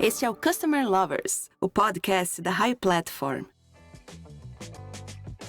Este é o Customer Lovers, o podcast da High Platform.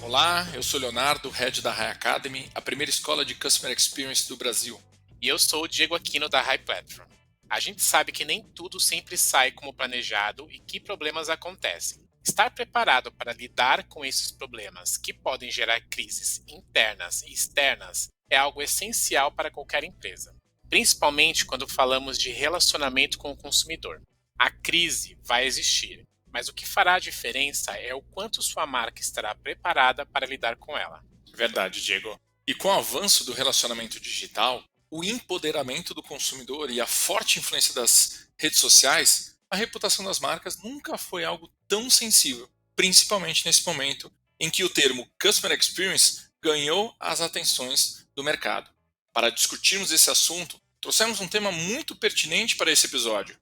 Olá, eu sou Leonardo, Head da High Academy, a primeira escola de Customer Experience do Brasil. E eu sou o Diego Aquino da High Platform. A gente sabe que nem tudo sempre sai como planejado e que problemas acontecem. Estar preparado para lidar com esses problemas, que podem gerar crises internas e externas, é algo essencial para qualquer empresa. Principalmente quando falamos de relacionamento com o consumidor. A crise vai existir, mas o que fará a diferença é o quanto sua marca estará preparada para lidar com ela. Verdade, Diego. E com o avanço do relacionamento digital, o empoderamento do consumidor e a forte influência das redes sociais, a reputação das marcas nunca foi algo tão sensível, principalmente nesse momento em que o termo Customer Experience ganhou as atenções do mercado. Para discutirmos esse assunto, trouxemos um tema muito pertinente para esse episódio: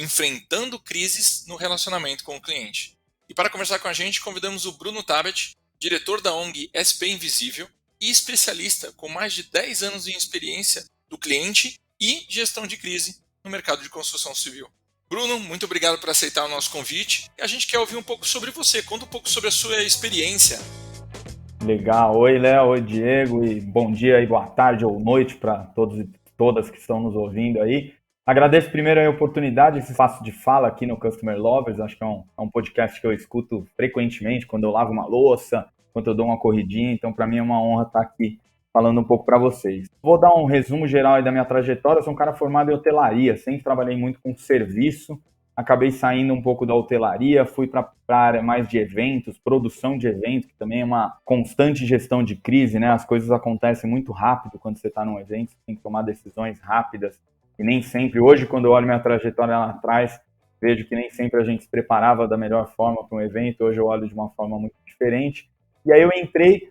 enfrentando crises no relacionamento com o cliente. E para conversar com a gente, convidamos o Bruno Tabet, diretor da ONG SP Invisível e especialista com mais de 10 anos de experiência do cliente e gestão de crise no mercado de construção civil. Bruno, muito obrigado por aceitar o nosso convite. E a gente quer ouvir um pouco sobre você. Conta um pouco sobre a sua experiência. Legal. Oi, Léo. Oi, Diego. E bom dia e boa tarde ou noite para todos e todas que estão nos ouvindo aí. Agradeço primeiro a oportunidade, esse espaço de fala aqui no Customer Lovers. Acho que é um podcast que eu escuto frequentemente quando eu lavo uma louça, quando eu dou uma corridinha. Então, para mim é uma honra estar aqui falando um pouco para vocês. Vou dar um resumo geral aí da minha trajetória. Eu sou um cara formado em hotelaria, sempre trabalhei muito com serviço. Acabei saindo um pouco da hotelaria, fui para a área mais de eventos, produção de eventos, que também é uma constante gestão de crise, né? As coisas acontecem muito rápido quando você está num evento, você tem que tomar decisões rápidas. E nem sempre, hoje, quando eu olho minha trajetória lá atrás, vejo que nem sempre a gente se preparava da melhor forma para um evento. Hoje eu olho de uma forma muito diferente. E aí eu entrei,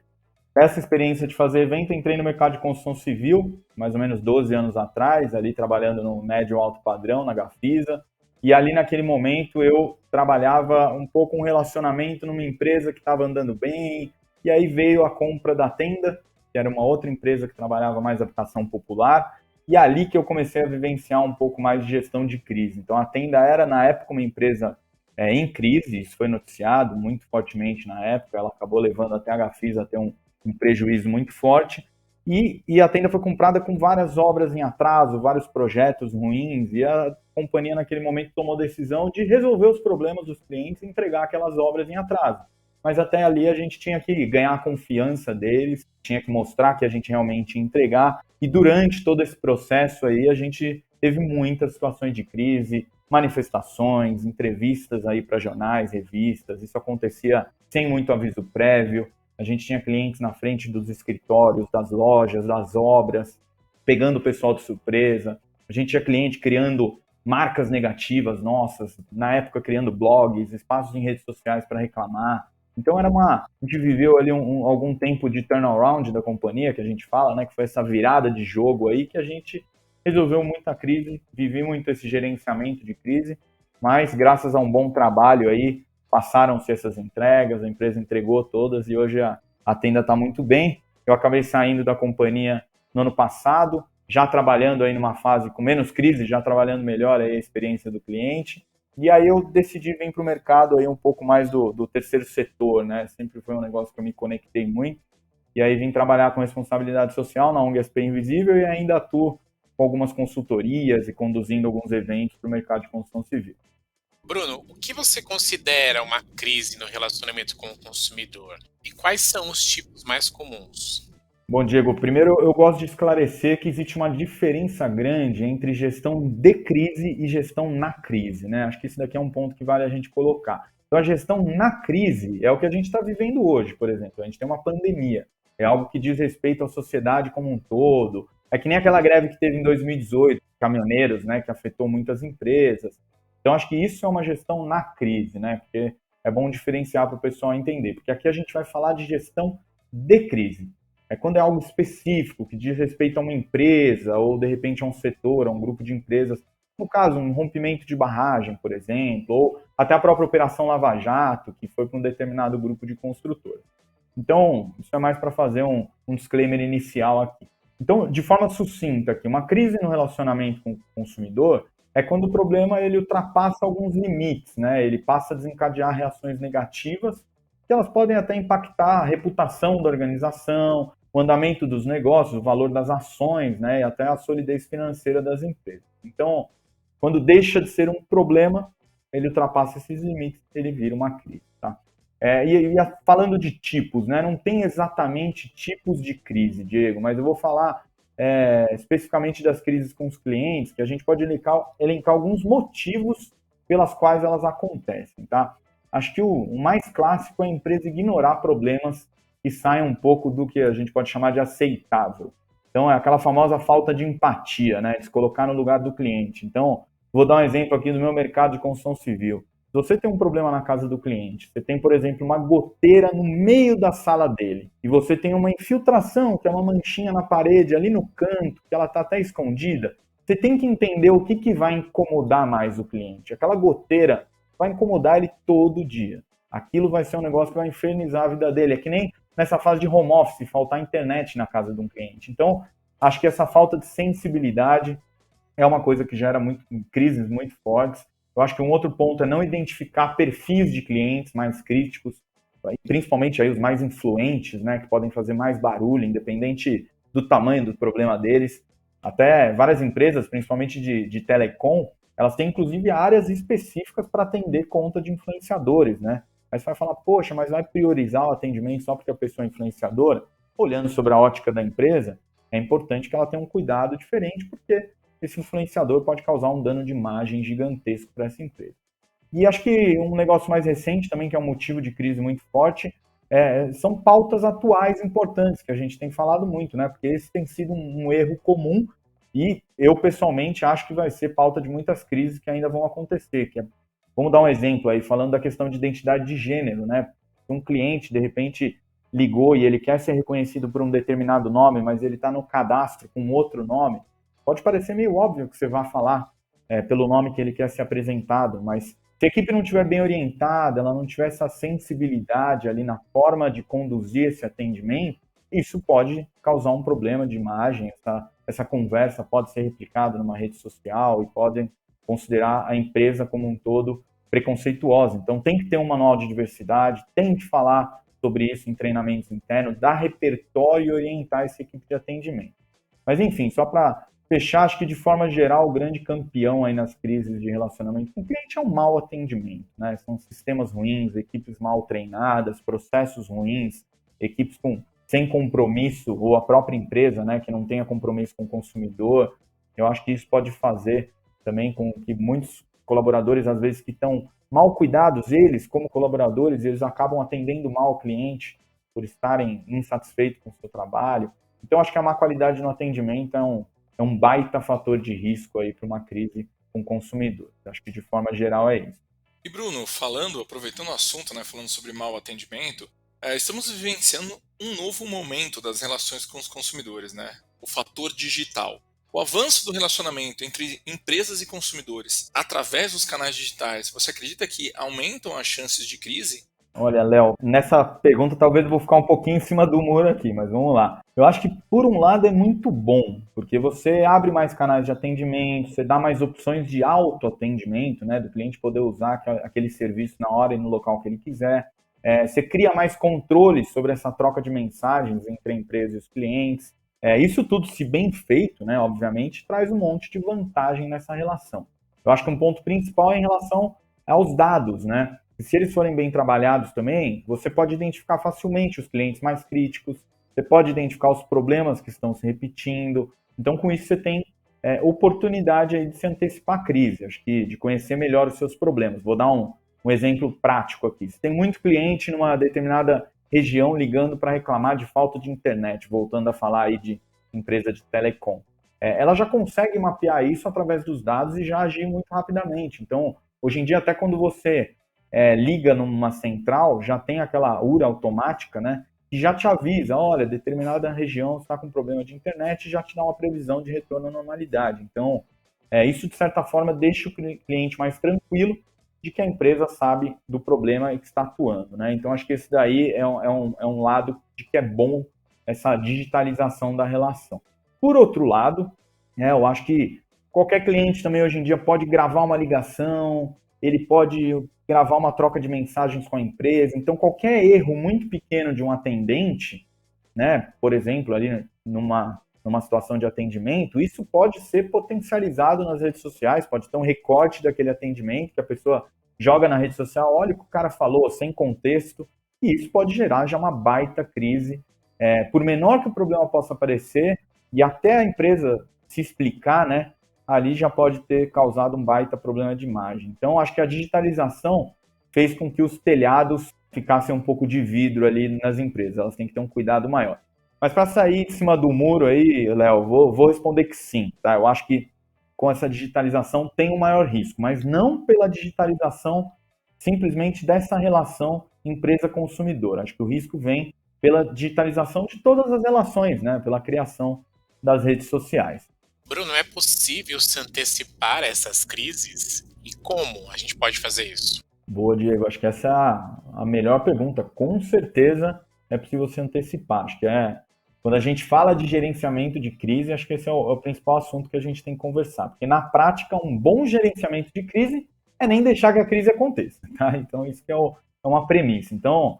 essa experiência de fazer evento, entrei no mercado de construção civil, mais ou menos 12 anos atrás, ali trabalhando no médio alto padrão, na Gafisa. E ali naquele momento eu trabalhava um pouco um relacionamento numa empresa que estava andando bem. E aí veio a compra da Tenda, que era uma outra empresa que trabalhava mais habitação popular. E ali que eu comecei a vivenciar um pouco mais de gestão de crise. Então, a Tenda era, na época, uma empresa em crise, isso foi noticiado muito fortemente na época, ela acabou levando até a Gafisa a ter um prejuízo muito forte, e a Tenda foi comprada com várias obras em atraso, vários projetos ruins, e a companhia, naquele momento, tomou a decisão de resolver os problemas dos clientes e entregar aquelas obras em atraso. Mas até ali a gente tinha que ganhar a confiança deles, tinha que mostrar que a gente realmente ia entregar. E durante todo esse processo aí, a gente teve muitas situações de crise, manifestações, entrevistas aí para jornais, revistas. Isso acontecia sem muito aviso prévio. A gente tinha clientes na frente dos escritórios, das lojas, das obras, pegando o pessoal de surpresa. A gente tinha cliente criando marcas negativas nossas, na época criando blogs, espaços em redes sociais para reclamar. Então a gente viveu ali algum tempo de turnaround da companhia, que a gente fala, né, que foi essa virada de jogo aí, que a gente resolveu muita crise, vivi muito esse gerenciamento de crise, mas graças a um bom trabalho aí, passaram-se essas entregas, a empresa entregou todas e hoje a Tenda está muito bem. Eu acabei saindo da companhia no ano passado, já trabalhando aí numa fase com menos crise, já trabalhando melhor aí a experiência do cliente. E aí eu decidi vir para o mercado aí um pouco mais do terceiro setor, né? Sempre foi um negócio que eu me conectei muito. E aí vim trabalhar com responsabilidade social na ONG SP Invisível e ainda atuo com algumas consultorias e conduzindo alguns eventos para o mercado de construção civil. Bruno, o que você considera uma crise no relacionamento com o consumidor? E quais são os tipos mais comuns? Bom, Diego, primeiro eu gosto de esclarecer que existe uma diferença grande entre gestão de crise e gestão na crise, né? Acho que isso daqui é um ponto que vale a gente colocar. Então, a gestão na crise é o que a gente está vivendo hoje, por exemplo. A gente tem uma pandemia, é algo que diz respeito à sociedade como um todo. É que nem aquela greve que teve em 2018, caminhoneiros, né, que afetou muitas empresas. Então, acho que isso é uma gestão na crise, né? Porque é bom diferenciar para o pessoal entender, porque aqui a gente vai falar de gestão de crise. É quando é algo específico, que diz respeito a uma empresa, ou de repente a um setor, a um grupo de empresas. No caso, um rompimento de barragem, por exemplo, ou até a própria Operação Lava Jato, que foi para um determinado grupo de construtores. Então, isso é mais para fazer um disclaimer inicial aqui. Então, de forma sucinta aqui, uma crise no relacionamento com o consumidor é quando o problema ele ultrapassa alguns limites, né? Ele passa a desencadear reações negativas, que elas podem até impactar a reputação da organização, o andamento dos negócios, o valor das ações, né? E até a solidez financeira das empresas. Então, quando deixa de ser um problema, ele ultrapassa esses limites, ele vira uma crise, tá? Falando de tipos, né? Não tem exatamente tipos de crise, Diego, mas eu vou falar especificamente das crises com os clientes, que a gente pode elencar alguns motivos pelas quais elas acontecem, tá? Acho que o mais clássico é a empresa ignorar problemas que saem um pouco do que a gente pode chamar de aceitável. Então, é aquela famosa falta de empatia, né? De se colocar no lugar do cliente. Então, vou dar um exemplo aqui do meu mercado de construção civil. Se você tem um problema na casa do cliente, você tem, por exemplo, uma goteira no meio da sala dele, e você tem uma infiltração, que é uma manchinha na parede, ali no canto, que ela está até escondida, você tem que entender o que vai incomodar mais o cliente. Aquela goteira vai incomodar ele todo dia. Aquilo vai ser um negócio que vai infernizar a vida dele. É que nem nessa fase de home office, faltar internet na casa de um cliente. Então, acho que essa falta de sensibilidade é uma coisa que gera crises muito fortes. Eu acho que um outro ponto é não identificar perfis de clientes mais críticos, principalmente aí os mais influentes, né, que podem fazer mais barulho, independente do tamanho do problema deles. Até várias empresas, principalmente de telecom, elas têm inclusive áreas específicas para atender conta de influenciadores, né? Aí você vai falar, poxa, mas vai priorizar o atendimento só porque a pessoa é influenciadora? Olhando sobre a ótica da empresa, é importante que ela tenha um cuidado diferente, porque esse influenciador pode causar um dano de imagem gigantesco para essa empresa. E acho que um negócio mais recente também, que é um motivo de crise muito forte, são pautas atuais importantes, que a gente tem falado muito, né? Porque esse tem sido um erro comum e eu, pessoalmente, acho que vai ser pauta de muitas crises que ainda vão acontecer. Vamos dar um exemplo aí, falando da questão de identidade de gênero, né? Um cliente, de repente, ligou e ele quer ser reconhecido por um determinado nome, mas ele está no cadastro com outro nome. Pode parecer meio óbvio que você vai falar pelo nome que ele quer ser apresentado, mas se a equipe não estiver bem orientada, ela não tiver essa sensibilidade ali na forma de conduzir esse atendimento, isso pode causar um problema de imagem. Essa conversa pode ser replicada numa rede social e podem considerar a empresa como um todo preconceituosa. Então, tem que ter um manual de diversidade, tem que falar sobre isso em treinamentos internos, dar repertório e orientar essa equipe de atendimento. Mas, enfim, só para fechar, acho que de forma geral, o grande campeão aí nas crises de relacionamento com o cliente é o mau atendimento, né? São sistemas ruins, equipes mal treinadas, processos ruins, equipes sem compromisso, ou a própria empresa, né, que não tenha compromisso com o consumidor. Eu acho que isso pode fazer também com que muitos colaboradores, às vezes, que estão mal cuidados, eles, como colaboradores, eles acabam atendendo mal o cliente por estarem insatisfeitos com o seu trabalho. Então, acho que a má qualidade no atendimento é um baita fator de risco aí para uma crise com o consumidor. Acho que de forma geral é isso. E Bruno, aproveitando o assunto, né, falando sobre mau atendimento, estamos vivenciando um novo momento das relações com os consumidores, né? O fator digital. O avanço do relacionamento entre empresas e consumidores através dos canais digitais, você acredita que aumentam as chances de crise? Olha, Léo, nessa pergunta talvez eu vou ficar um pouquinho em cima do muro aqui, mas vamos lá. Eu acho que, por um lado, é muito bom, porque você abre mais canais de atendimento, você dá mais opções de autoatendimento, né, do cliente poder usar aquele serviço na hora e no local que ele quiser. Você cria mais controle sobre essa troca de mensagens entre a empresa e os clientes. Isso tudo, se bem feito, né, obviamente, traz um monte de vantagem nessa relação. Eu acho que um ponto principal é em relação aos dados, né? E se eles forem bem trabalhados também, você pode identificar facilmente os clientes mais críticos, você pode identificar os problemas que estão se repetindo. Então, com isso, você tem oportunidade aí de se antecipar a crise, acho que de conhecer melhor os seus problemas. Vou dar um exemplo prático aqui. Se tem muito cliente numa determinada região ligando para reclamar de falta de internet, voltando a falar aí de empresa de telecom, ela já consegue mapear isso através dos dados e já agir muito rapidamente. Então, hoje em dia, até quando você liga numa central, já tem aquela URA automática, né, que já te avisa, olha, determinada região está com problema de internet e já te dá uma previsão de retorno à normalidade. Então, isso, de certa forma, deixa o cliente mais tranquilo de que a empresa sabe do problema e que está atuando, né? Então, acho que esse daí é um lado de que é bom essa digitalização da relação. Por outro lado, eu acho que qualquer cliente também hoje em dia pode gravar uma ligação, ele pode gravar uma troca de mensagens com a empresa. Então, qualquer erro muito pequeno de um atendente, né, por exemplo, ali numa situação de atendimento, isso pode ser potencializado nas redes sociais, pode ter um recorte daquele atendimento que a pessoa joga na rede social, olha o que o cara falou, sem contexto, e isso pode gerar já uma baita crise. Por menor que o problema possa parecer, e até a empresa se explicar, né, ali já pode ter causado um baita problema de imagem. Então, acho que a digitalização fez com que os telhados ficassem um pouco de vidro ali nas empresas, elas têm que ter um cuidado maior. Mas para sair de cima do muro aí, Léo, vou responder que sim, tá? Eu acho que com essa digitalização tem um maior risco, mas não pela digitalização simplesmente dessa relação empresa-consumidor. Acho que o risco vem pela digitalização de todas as relações, né? Pela criação das redes sociais. Bruno, é possível se antecipar a essas crises? E como a gente pode fazer isso? Boa, Diego. Acho que essa é a melhor pergunta. Com certeza é possível se antecipar. Acho que quando a gente fala de gerenciamento de crise, acho que esse é o principal assunto que a gente tem que conversar. Porque, na prática, um bom gerenciamento de crise é nem deixar que a crise aconteça. Tá? Então, isso que é uma premissa. Então,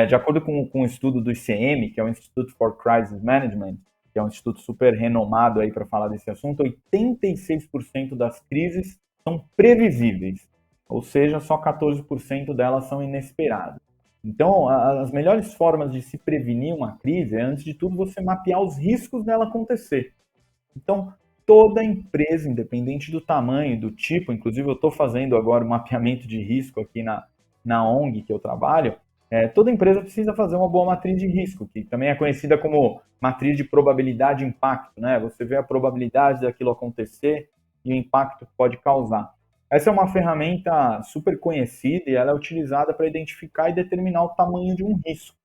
de acordo com o estudo do ICM, que é o Institute for Crisis Management, que é um instituto super renomado aí para falar desse assunto, 86% das crises são previsíveis. Ou seja, só 14% delas são inesperadas. Então, as melhores formas de se prevenir uma crise é, antes de tudo, você mapear os riscos dela acontecer. Então, toda empresa, independente do tamanho e do tipo, inclusive eu estou fazendo agora um mapeamento de risco aqui na ONG que eu trabalho, toda empresa precisa fazer uma boa matriz de risco, que também é conhecida como matriz de probabilidade e impacto, né? Você vê a probabilidade daquilo acontecer e o impacto que pode causar. Essa é uma ferramenta super conhecida e ela é utilizada para identificar e determinar o tamanho de um risco.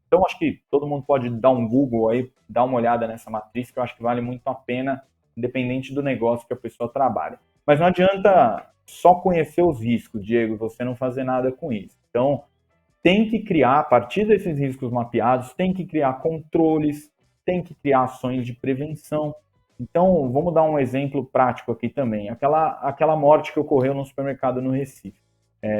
Então, acho que todo mundo pode dar um Google aí, dar uma olhada nessa matriz, que eu acho que vale muito a pena, independente do negócio que a pessoa trabalha. Mas não adianta só conhecer os riscos, Diego, e você não fazer nada com isso. Então, tem que criar, a partir desses riscos mapeados, tem que criar controles, tem que criar ações de prevenção. Então, vamos dar um exemplo prático aqui também. Aquela morte que ocorreu no supermercado no Recife.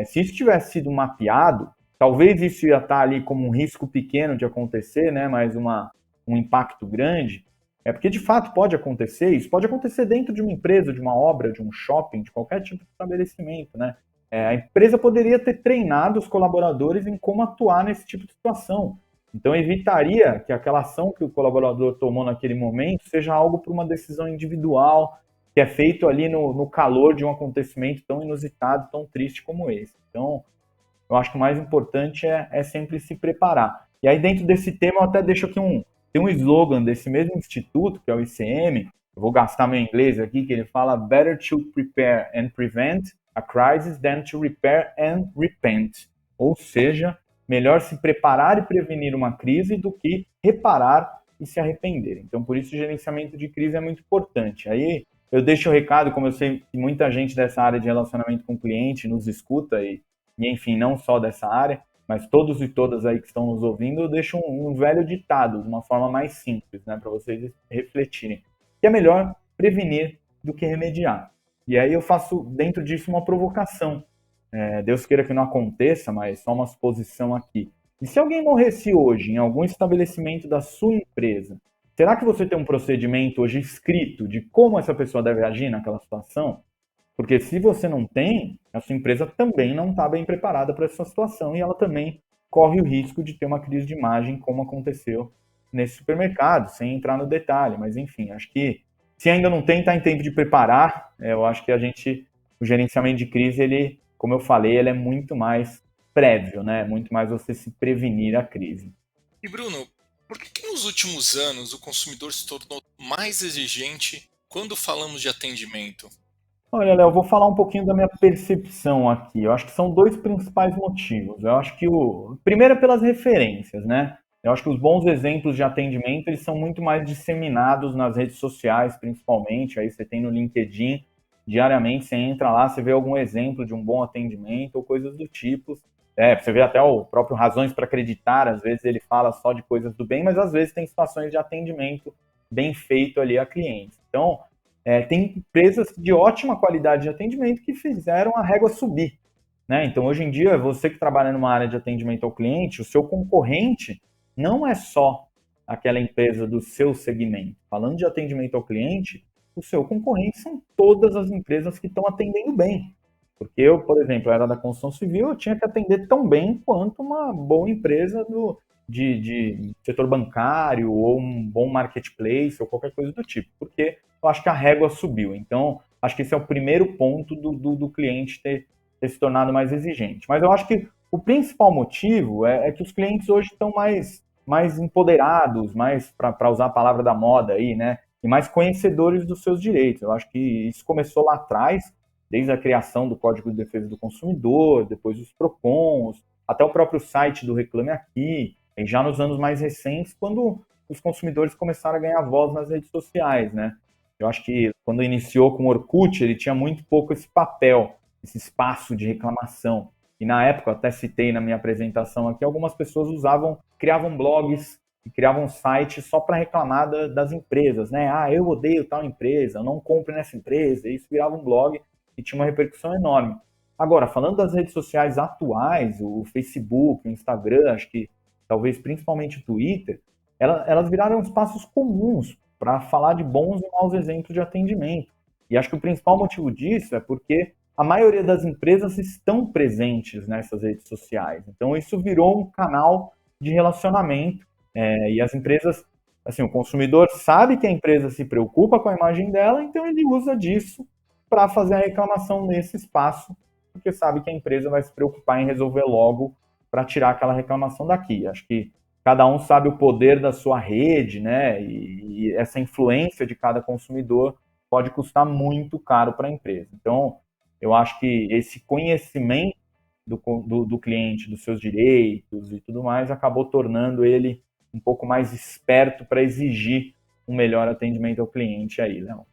Se isso tivesse sido mapeado, talvez isso ia estar ali como um risco pequeno de acontecer, né? Mas um impacto grande. Porque de fato pode acontecer. Isso pode acontecer dentro de uma empresa, de uma obra, de um shopping, de qualquer tipo de estabelecimento, né? A empresa poderia ter treinado os colaboradores em como atuar nesse tipo de situação. Então, evitaria que aquela ação que o colaborador tomou naquele momento seja algo por uma decisão individual, que é feito ali no calor de um acontecimento tão inusitado, tão triste como esse. Então, eu acho que o mais importante é sempre se preparar. E aí, dentro desse tema, eu até deixo aqui tem um slogan desse mesmo instituto, que é o ICM, eu vou gastar meu inglês aqui, que ele fala "Better to prepare and prevent a crisis than to repair and repent". Ou seja, melhor se preparar e prevenir uma crise do que reparar e se arrepender. Então, por isso, o gerenciamento de crise é muito importante. Aí, eu deixo o recado, como eu sei que muita gente dessa área de relacionamento com o cliente nos escuta, e enfim, não só dessa área, mas todos e todas aí que estão nos ouvindo, eu deixo um velho ditado, de uma forma mais simples, né, para vocês refletirem. Que é melhor prevenir do que remediar. E aí eu faço, dentro disso, uma provocação. Deus queira que não aconteça, mas só uma suposição aqui. E se alguém morresse hoje em algum estabelecimento da sua empresa, será que você tem um procedimento hoje escrito de como essa pessoa deve agir naquela situação? Porque se você não tem, a sua empresa também não está bem preparada para essa situação e ela também corre o risco de ter uma crise de imagem, como aconteceu nesse supermercado, sem entrar no detalhe. Mas, enfim, acho que se ainda não tem, está em tempo de preparar. Eu acho que o gerenciamento de crise, ele, como eu falei, ele é muito mais prévio, né? Muito mais você se prevenir a crise. E, Bruno, por que nos últimos anos o consumidor se tornou mais exigente quando falamos de atendimento? Olha, Léo, eu vou falar um pouquinho da minha percepção aqui. Eu acho que são dois principais motivos. Eu acho que primeiro é pelas referências, né? Eu acho que os bons exemplos de atendimento, eles são muito mais disseminados nas redes sociais, principalmente. Aí você tem no LinkedIn, diariamente você entra lá, você vê algum exemplo de um bom atendimento ou coisas do tipo. Você vê até o próprio Razões para Acreditar, às vezes ele fala só de coisas do bem, mas às vezes tem situações de atendimento bem feito ali a clientes. Então, tem empresas de ótima qualidade de atendimento que fizeram a régua subir, né? Então, hoje em dia, você que trabalha numa área de atendimento ao cliente, o seu concorrente não é só aquela empresa do seu segmento. Falando de atendimento ao cliente, o seu concorrente são todas as empresas que estão atendendo bem. Porque eu, por exemplo, era da construção civil, eu tinha que atender tão bem quanto uma boa empresa de setor bancário ou um bom marketplace ou qualquer coisa do tipo. Porque eu acho que a régua subiu. Então, acho que esse é o primeiro ponto do cliente ter se tornado mais exigente. Mas eu acho que o principal motivo é que os clientes hoje estão mais empoderados, mais, para usar a palavra da moda aí, né? E mais conhecedores dos seus direitos. Eu acho que isso começou lá atrás, desde a criação do Código de Defesa do Consumidor, depois os PROCONs, até o próprio site do Reclame Aqui, e já nos anos mais recentes, quando os consumidores começaram a ganhar voz nas redes sociais, né? Eu acho que quando iniciou com o Orkut, ele tinha muito pouco esse papel, esse espaço de reclamação. E na época, até citei na minha apresentação aqui, algumas pessoas criavam blogs e criavam sites só para reclamar das empresas, né? Ah, eu odeio tal empresa, não compre nessa empresa. E isso virava um blog e tinha uma repercussão enorme. Agora, falando das redes sociais atuais, o Facebook, o Instagram, acho que talvez principalmente o Twitter, elas viraram espaços comuns para falar de bons e maus exemplos de atendimento. E acho que o principal motivo disso é porque a maioria das empresas estão presentes nessas redes sociais. Então, isso virou um canal de relacionamento. E as empresas, assim, o consumidor sabe que a empresa se preocupa com a imagem dela, então ele usa disso para fazer a reclamação nesse espaço, porque sabe que a empresa vai se preocupar em resolver logo para tirar aquela reclamação daqui. Acho que cada um sabe o poder da sua rede, né? E essa influência de cada consumidor pode custar muito caro para a empresa. Então, eu acho que esse conhecimento do cliente, dos seus direitos e tudo mais, acabou tornando ele um pouco mais esperto para exigir um melhor atendimento ao cliente aí, Léo.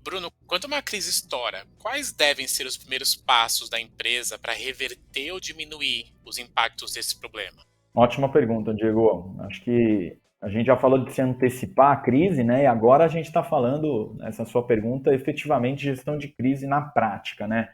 Bruno, quando uma crise estoura, quais devem ser os primeiros passos da empresa para reverter ou diminuir os impactos desse problema? Ótima pergunta, Diego. Acho que a gente já falou de se antecipar a crise, né? E agora a gente está falando, essa sua pergunta, efetivamente gestão de crise na prática, né?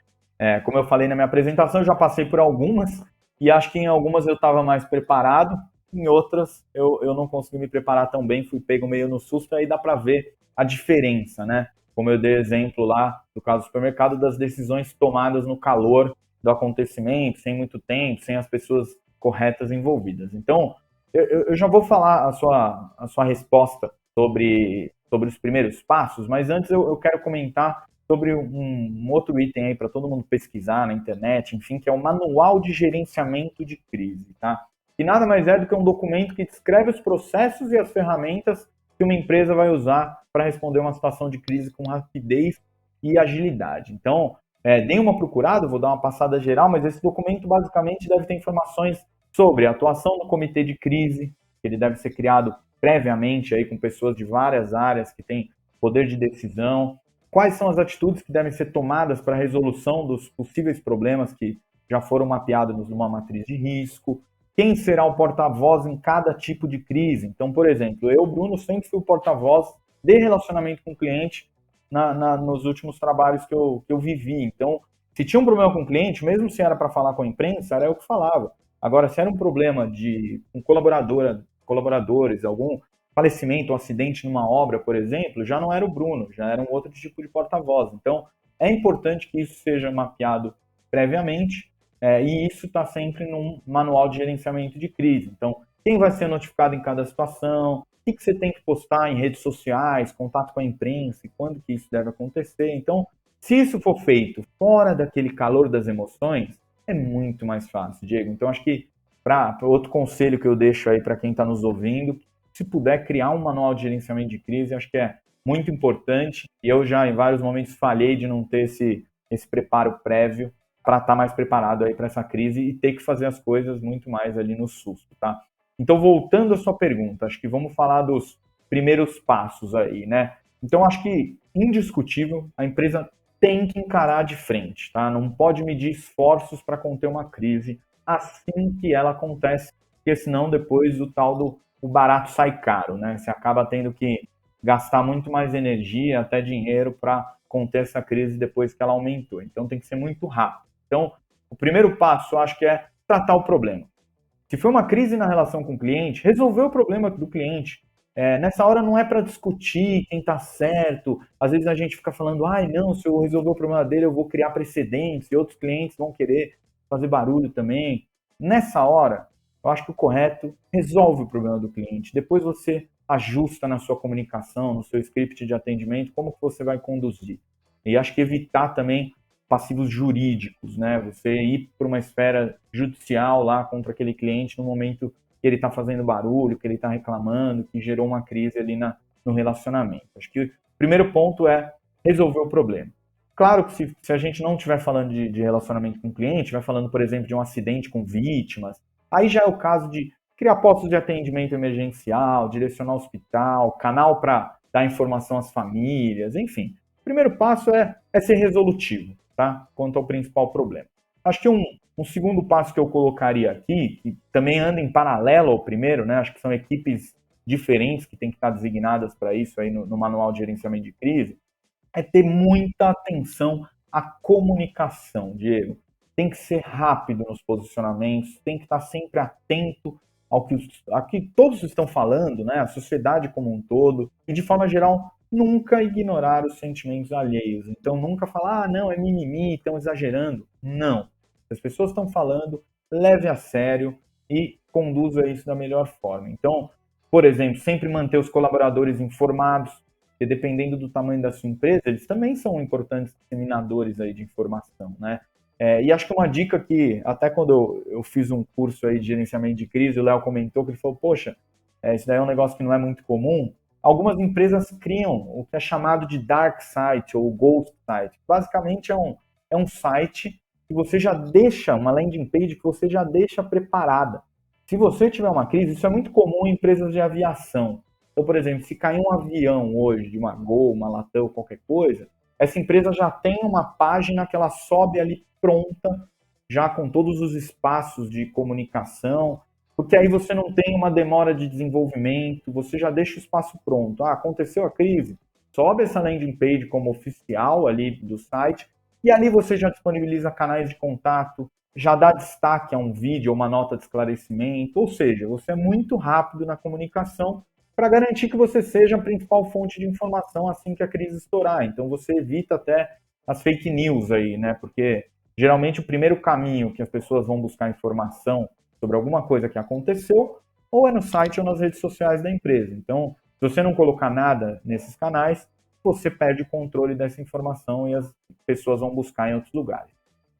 Como eu falei na minha apresentação, eu já passei por algumas e acho que em algumas eu estava mais preparado, em outras eu não consegui me preparar tão bem, fui pego meio no susto, aí dá para ver a diferença, né? Como eu dei exemplo lá do caso do supermercado, das decisões tomadas no calor do acontecimento, sem muito tempo, sem as pessoas corretas envolvidas. Então, eu já vou falar a sua resposta sobre os primeiros passos, mas antes eu quero comentar sobre um outro item aí para todo mundo pesquisar na internet, enfim, que é o Manual de Gerenciamento de Crise, tá? Que nada mais é do que um documento que descreve os processos e as ferramentas que uma empresa vai usar para responder uma situação de crise com rapidez e agilidade. Então, deem uma procurada, vou dar uma passada geral, mas esse documento basicamente deve ter informações sobre a atuação do comitê de crise, que ele deve ser criado previamente aí com pessoas de várias áreas que têm poder de decisão, quais são as atitudes que devem ser tomadas para a resolução dos possíveis problemas que já foram mapeados numa matriz de risco, quem será o porta-voz em cada tipo de crise. Então, por exemplo, eu, Bruno, sempre fui o porta-voz de relacionamento com o cliente nos últimos trabalhos que eu vivi. Então, se tinha um problema com o cliente, mesmo se era para falar com a imprensa, era eu que falava. Agora, se era um problema com colaboradores, algum falecimento, um acidente numa obra, por exemplo, já não era o Bruno, já era um outro tipo de porta-voz. Então, é importante que isso seja mapeado previamente, e isso está sempre num manual de gerenciamento de crise. Então, quem vai ser notificado em cada situação, o que você tem que postar em redes sociais, contato com a imprensa, e quando que isso deve acontecer. Então, se isso for feito fora daquele calor das emoções, é muito mais fácil, Diego. Então, acho que, para outro conselho que eu deixo aí para quem está nos ouvindo, se puder criar um manual de gerenciamento de crise, acho que é muito importante. E eu já, em vários momentos, falhei de não ter esse preparo prévio para estar mais preparado aí para essa crise e ter que fazer as coisas muito mais ali no susto, tá? Então, voltando à sua pergunta, acho que vamos falar dos primeiros passos aí, né? Então, acho que, indiscutível, a empresa tem que encarar de frente, tá? Não pode medir esforços para conter uma crise assim que ela acontece, porque senão depois o barato sai caro, né? Você acaba tendo que gastar muito mais energia, até dinheiro, para conter essa crise depois que ela aumentou. Então tem que ser muito rápido. Então, o primeiro passo, eu acho que é tratar o problema. Se foi uma crise na relação com o cliente, resolver o problema do cliente. Nessa hora não é para discutir quem está certo. Às vezes a gente fica falando, não, se eu resolver o problema dele, eu vou criar precedentes e outros clientes vão querer fazer barulho também. Nessa hora, eu acho que o correto resolve o problema do cliente. Depois você ajusta na sua comunicação, no seu script de atendimento, como que você vai conduzir. E acho que evitar também passivos jurídicos, né? Você ir para uma esfera judicial lá contra aquele cliente no momento que ele está fazendo barulho, que ele está reclamando, que gerou uma crise ali no relacionamento. Acho que o primeiro ponto é resolver o problema. Claro que se a gente não estiver falando de relacionamento com o cliente, vai falando, por exemplo, de um acidente com vítimas, aí já é o caso de criar postos de atendimento emergencial, direcionar o hospital, canal para dar informação às famílias, enfim. O primeiro passo é ser resolutivo, tá? Quanto ao principal problema. Acho que um segundo passo que eu colocaria aqui, que também anda em paralelo ao primeiro, né? Acho que são equipes diferentes que têm que estar designadas para isso aí no manual de gerenciamento de crise, é ter muita atenção à comunicação, Diego. Tem que ser rápido nos posicionamentos, tem que estar sempre atento ao que todos estão falando, né? A sociedade como um todo, e de forma geral, nunca ignorar os sentimentos alheios. Então, nunca falar, não, é mimimi, estão exagerando. Não. Se as pessoas estão falando, leve a sério e conduza isso da melhor forma. Então, por exemplo, sempre manter os colaboradores informados, porque dependendo do tamanho da sua empresa, eles também são importantes disseminadores aí de informação, né? E acho que uma dica que, até quando eu fiz um curso aí de gerenciamento de crise, o Léo comentou que ele falou, poxa, isso daí é um negócio que não é muito comum. Algumas empresas criam o que é chamado de dark site ou ghost site. Basicamente é um site que você já deixa, uma landing page que você já deixa preparada. Se você tiver uma crise, isso é muito comum em empresas de aviação. Então, por exemplo, se cair um avião hoje, de uma Gol, uma Latam, qualquer coisa, essa empresa já tem uma página que ela sobe ali pronta, já com todos os espaços de comunicação, porque aí você não tem uma demora de desenvolvimento, você já deixa o espaço pronto. Aconteceu a crise, sobe essa landing page como oficial ali do site, e ali você já disponibiliza canais de contato, já dá destaque a um vídeo ou uma nota de esclarecimento, ou seja, você é muito rápido na comunicação para garantir que você seja a principal fonte de informação assim que a crise estourar. Então você evita até as fake news aí, né? Porque geralmente o primeiro caminho que as pessoas vão buscar informação sobre alguma coisa que aconteceu, ou é no site ou nas redes sociais da empresa. Então, se você não colocar nada nesses canais, você perde o controle dessa informação e as pessoas vão buscar em outros lugares.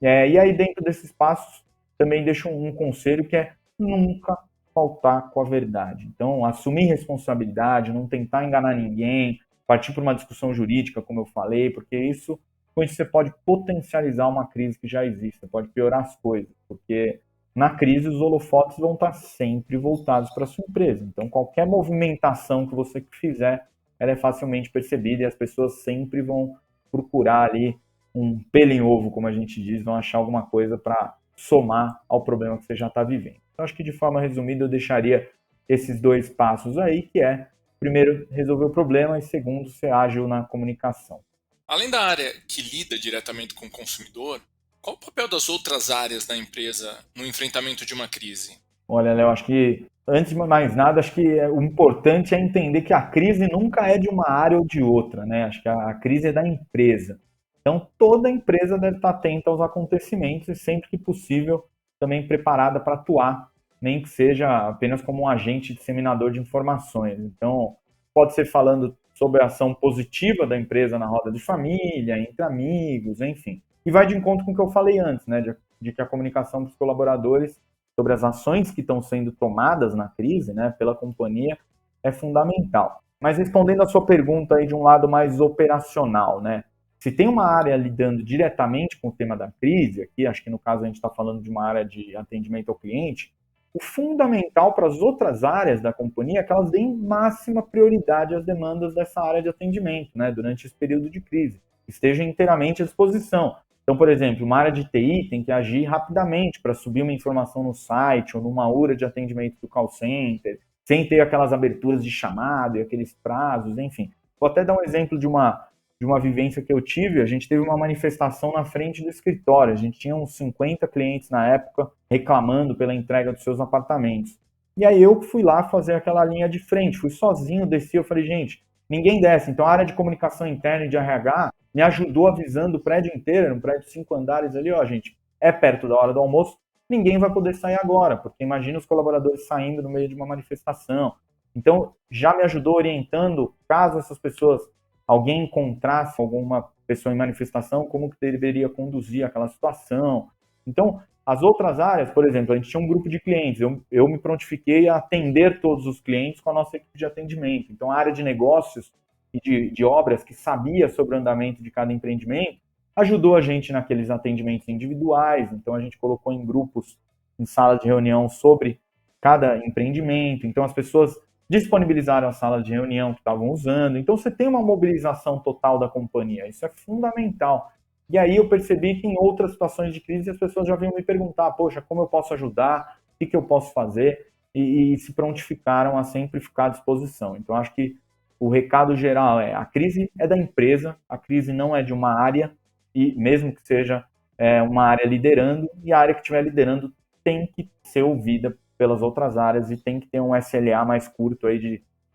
E aí, dentro desses passos, também deixo um conselho que é nunca faltar com a verdade. Então, assumir responsabilidade, não tentar enganar ninguém, partir para uma discussão jurídica, como eu falei, porque com isso você pode potencializar uma crise que já existe, pode piorar as coisas, porque na crise os holofotes vão estar sempre voltados para a sua empresa. Então, qualquer movimentação que você fizer, ela é facilmente percebida e as pessoas sempre vão procurar ali um pelo em ovo, como a gente diz, vão achar alguma coisa para somar ao problema que você já está vivendo. Então, acho que de forma resumida eu deixaria esses dois passos aí, que é, primeiro, resolver o problema e segundo, ser ágil na comunicação. Além da área que lida diretamente com o consumidor, qual o papel das outras áreas da empresa no enfrentamento de uma crise? Olha, Léo, acho que, antes de mais nada, acho que o importante é entender que a crise nunca é de uma área ou de outra, né? Acho que a crise é da empresa. Então, toda empresa deve estar atenta aos acontecimentos e, sempre que possível, também preparada para atuar, nem que seja apenas como um agente disseminador de informações. Então, pode ser falando sobre a ação positiva da empresa na roda de família, entre amigos, enfim. E vai de encontro com o que eu falei antes, né, de que a comunicação dos colaboradores sobre as ações que estão sendo tomadas na crise, né, pela companhia, é fundamental. Mas respondendo a sua pergunta aí de um lado mais operacional, né, se tem uma área lidando diretamente com o tema da crise, aqui acho que no caso a gente está falando de uma área de atendimento ao cliente, o fundamental para as outras áreas da companhia é que elas deem máxima prioridade às demandas dessa área de atendimento, né, durante esse período de crise, estejam inteiramente à disposição. Então, por exemplo, uma área de TI tem que agir rapidamente para subir uma informação no site ou numa URA de atendimento do call center, sem ter aquelas aberturas de chamado e aqueles prazos, enfim. Vou até dar um exemplo de uma vivência que eu tive. A gente teve uma manifestação na frente do escritório, a gente tinha uns 50 clientes na época reclamando pela entrega dos seus apartamentos. E aí eu fui lá fazer aquela linha de frente, fui sozinho, desci, eu falei, gente, ninguém desce. Então a área de comunicação interna e de RH me ajudou avisando o prédio inteiro, um prédio de 5 andares ali, ó, gente, é perto da hora do almoço, ninguém vai poder sair agora, porque imagina os colaboradores saindo no meio de uma manifestação. Então já me ajudou orientando, caso essas pessoas, alguém encontrasse alguma pessoa em manifestação, como que deveria conduzir aquela situação. Então, as outras áreas, por exemplo, a gente tinha um grupo de clientes, eu me prontifiquei a atender todos os clientes com a nossa equipe de atendimento. Então, a área de negócios e de obras, que sabia sobre o andamento de cada empreendimento, ajudou a gente naqueles atendimentos individuais. Então, a gente colocou em grupos, em salas de reunião sobre cada empreendimento. Então, as pessoas disponibilizaram a sala de reunião que estavam usando. Então, você tem uma mobilização total da companhia. Isso é fundamental. E aí eu percebi que em outras situações de crise as pessoas já vinham me perguntar, poxa, como eu posso ajudar? O que eu posso fazer? E se prontificaram a sempre ficar à disposição. Então, acho que o recado geral é, a crise é da empresa, a crise não é de uma área, e mesmo que seja uma área liderando, e a área que estiver liderando tem que ser ouvida pelas outras áreas e tem que ter um SLA mais curto aí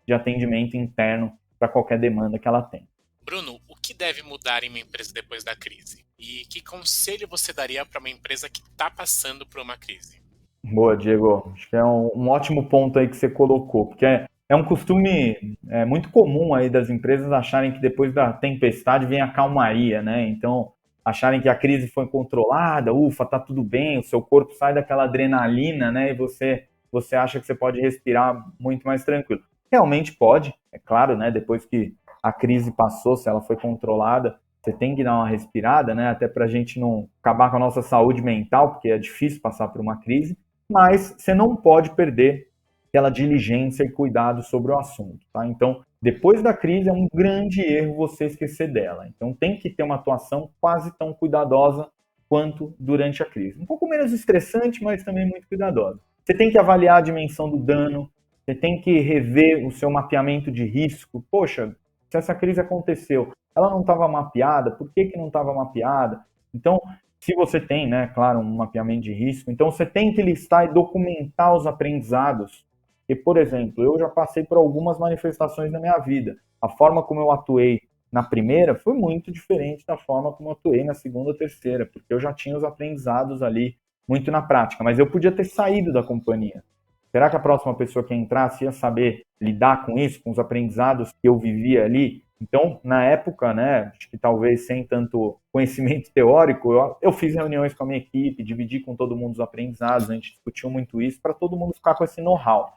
de atendimento interno para qualquer demanda que ela tem. Bruno, o que deve mudar em uma empresa depois da crise? E que conselho você daria para uma empresa que está passando por uma crise? Boa, Diego. Acho que é um ótimo ponto aí que você colocou, porque é um costume muito comum aí das empresas acharem que depois da tempestade vem a calmaria, né? Então, acharem que a crise foi controlada, ufa, tá tudo bem, o seu corpo sai daquela adrenalina, né? E você acha que você pode respirar muito mais tranquilo. Realmente pode, é claro, né? Depois que a crise passou, se ela foi controlada, você tem que dar uma respirada, né? Até para a gente não acabar com a nossa saúde mental, porque é difícil passar por uma crise, mas você não pode perder aquela diligência e cuidado sobre o assunto, tá? Então, depois da crise é um grande erro você esquecer dela. Então, tem que ter uma atuação quase tão cuidadosa quanto durante a crise. Um pouco menos estressante, mas também muito cuidadosa. Você tem que avaliar a dimensão do dano, você tem que rever o seu mapeamento de risco. Poxa, se essa crise aconteceu, ela não estava mapeada, por que não estava mapeada? Então, se você tem, né, claro, um mapeamento de risco, então você tem que listar e documentar os aprendizados. E, por exemplo, eu já passei por algumas manifestações na minha vida. A forma como eu atuei na primeira foi muito diferente da forma como eu atuei na segunda ou terceira, porque eu já tinha os aprendizados ali muito na prática, mas eu podia ter saído da companhia. Será que a próxima pessoa que entrasse ia saber lidar com isso, com os aprendizados que eu vivia ali? Então, na época, né, acho que talvez sem tanto conhecimento teórico, eu fiz reuniões com a minha equipe, dividi com todo mundo os aprendizados, a gente discutiu muito isso para todo mundo ficar com esse know-how.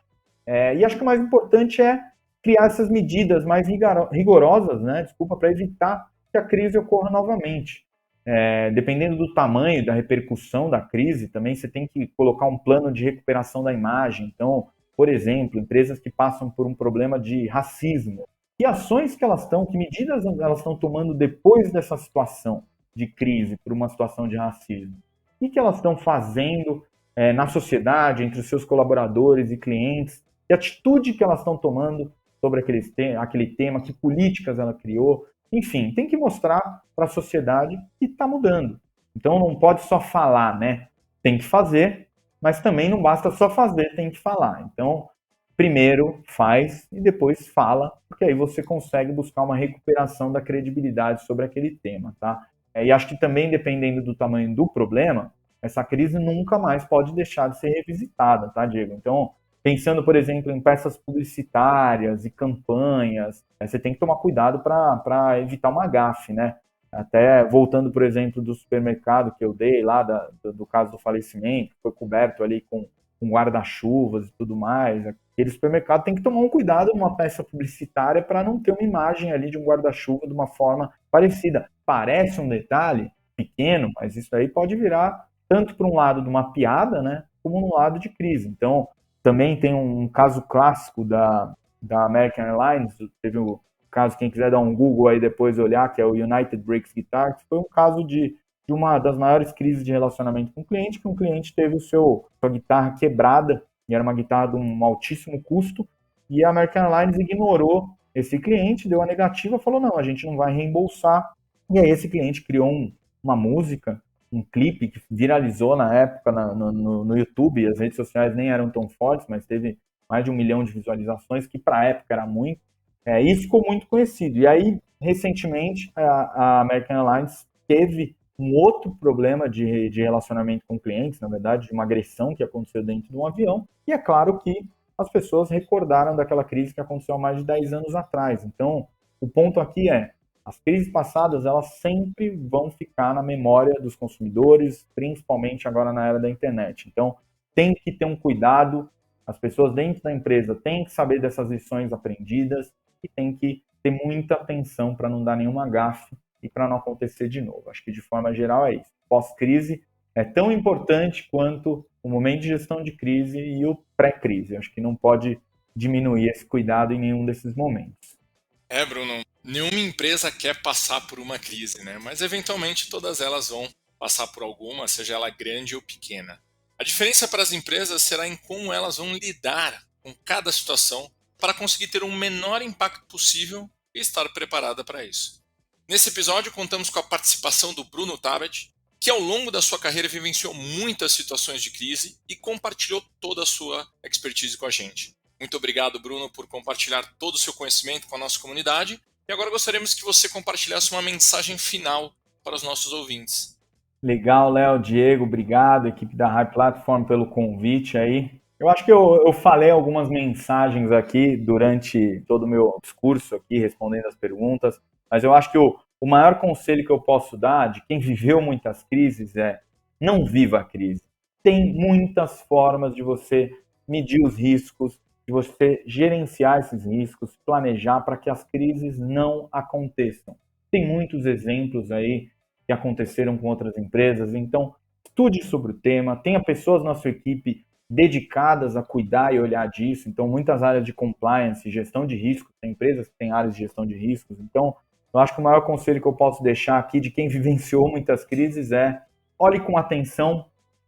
E acho que o mais importante é criar essas medidas mais rigorosas, né, para evitar que a crise ocorra novamente. Dependendo do tamanho, da repercussão da crise, também você tem que colocar um plano de recuperação da imagem. Então, por exemplo, empresas que passam por um problema de racismo, que ações que elas estão, que medidas elas estão tomando depois dessa situação de crise, por uma situação de racismo? O que elas estão fazendo na sociedade, entre os seus colaboradores e clientes? Que atitude que elas estão tomando sobre aquele tema? Que políticas ela criou? Enfim, tem que mostrar para a sociedade que está mudando. Então não pode só falar, né? Tem que fazer, mas também não basta só fazer, tem que falar. Então, primeiro faz e depois fala, porque aí você consegue buscar uma recuperação da credibilidade sobre aquele tema, tá? E acho que também, dependendo do tamanho do problema, essa crise nunca mais pode deixar de ser revisitada, tá, Diego? Então, pensando, por exemplo, em peças publicitárias e campanhas, você tem que tomar cuidado para evitar uma gafe, né? Até voltando, por exemplo, do supermercado que eu dei lá, do caso do falecimento, que foi coberto ali com guarda-chuvas e tudo mais. Aquele supermercado tem que tomar um cuidado numa peça publicitária para não ter uma imagem ali de um guarda-chuva de uma forma parecida. Parece um detalhe pequeno, mas isso aí pode virar tanto para um lado de uma piada, né, como no lado de crise. Então, também tem um caso clássico da American Airlines, teve o caso, quem quiser dar um Google aí depois olhar, que é o United Breaks Guitar, que foi um caso de uma das maiores crises de relacionamento com o cliente, que um cliente teve sua guitarra quebrada e era uma guitarra de um altíssimo custo, e a American Airlines ignorou esse cliente, deu a negativa, falou, não, a gente não vai reembolsar, e aí esse cliente criou uma música, um clipe que viralizou na época no YouTube, as redes sociais nem eram tão fortes, mas teve mais de 1 milhão de visualizações, que para a época era muito, e ficou muito conhecido. E aí, recentemente, a American Airlines teve um outro problema de relacionamento com clientes, na verdade, de uma agressão que aconteceu dentro de um avião, e é claro que as pessoas recordaram daquela crise que aconteceu há mais de 10 anos atrás. Então, o ponto aqui é, as crises passadas, elas sempre vão ficar na memória dos consumidores, principalmente agora na era da internet. Então, tem que ter um cuidado, as pessoas dentro da empresa têm que saber dessas lições aprendidas e tem que ter muita atenção para não dar nenhuma gafe e para não acontecer de novo. Acho que, de forma geral, é isso. Pós-crise é tão importante quanto o momento de gestão de crise e o pré-crise. Acho que não pode diminuir esse cuidado em nenhum desses momentos. Bruno, nenhuma empresa quer passar por uma crise, né? Mas eventualmente todas elas vão passar por alguma, seja ela grande ou pequena. A diferença para as empresas será em como elas vão lidar com cada situação para conseguir ter o menor impacto possível e estar preparada para isso. Nesse episódio, contamos com a participação do Bruno Tabet, que ao longo da sua carreira vivenciou muitas situações de crise e compartilhou toda a sua expertise com a gente. Muito obrigado, Bruno, por compartilhar todo o seu conhecimento com a nossa comunidade. E agora gostaríamos que você compartilhasse uma mensagem final para os nossos ouvintes. Legal, Léo, Diego, obrigado, equipe da High Platform, pelo convite aí. Eu acho que eu falei algumas mensagens aqui durante todo o meu discurso aqui, respondendo as perguntas, mas eu acho que o maior conselho que eu posso dar de quem viveu muitas crises é não viva a crise. Tem muitas formas de você medir os riscos, de você gerenciar esses riscos, planejar para que as crises não aconteçam. Tem muitos exemplos aí que aconteceram com outras empresas, então estude sobre o tema, tenha pessoas na sua equipe dedicadas a cuidar e olhar disso, então muitas áreas de compliance, gestão de riscos, tem empresas que têm áreas de gestão de riscos, então eu acho que o maior conselho que eu posso deixar aqui de quem vivenciou muitas crises é olhe com atenção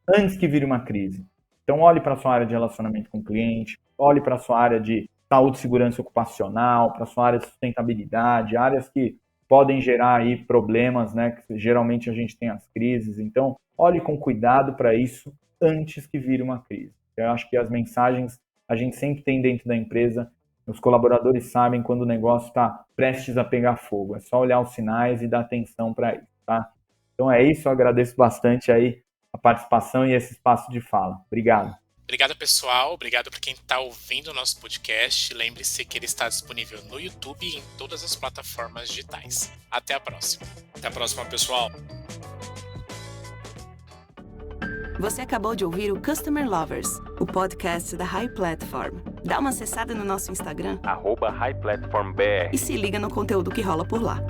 antes que vire uma crise. Então olhe para a sua área de relacionamento com o cliente, olhe para a sua área de saúde e segurança ocupacional, para a sua área de sustentabilidade, áreas que podem gerar aí problemas, né? Que geralmente a gente tem as crises. Então, olhe com cuidado para isso antes que vire uma crise. Eu acho que as mensagens a gente sempre tem dentro da empresa, os colaboradores sabem quando o negócio está prestes a pegar fogo. É só olhar os sinais e dar atenção para isso, tá? Então é isso, eu agradeço bastante aí a participação e esse espaço de fala. Obrigado. Obrigado, pessoal. Obrigado por quem está ouvindo o nosso podcast. Lembre-se que ele está disponível no YouTube e em todas as plataformas digitais. Até a próxima. Até a próxima, pessoal. Você acabou de ouvir o Customer Lovers, o podcast da High Platform. Dá uma acessada no nosso Instagram, @HighPlatformBR. e se liga no conteúdo que rola por lá.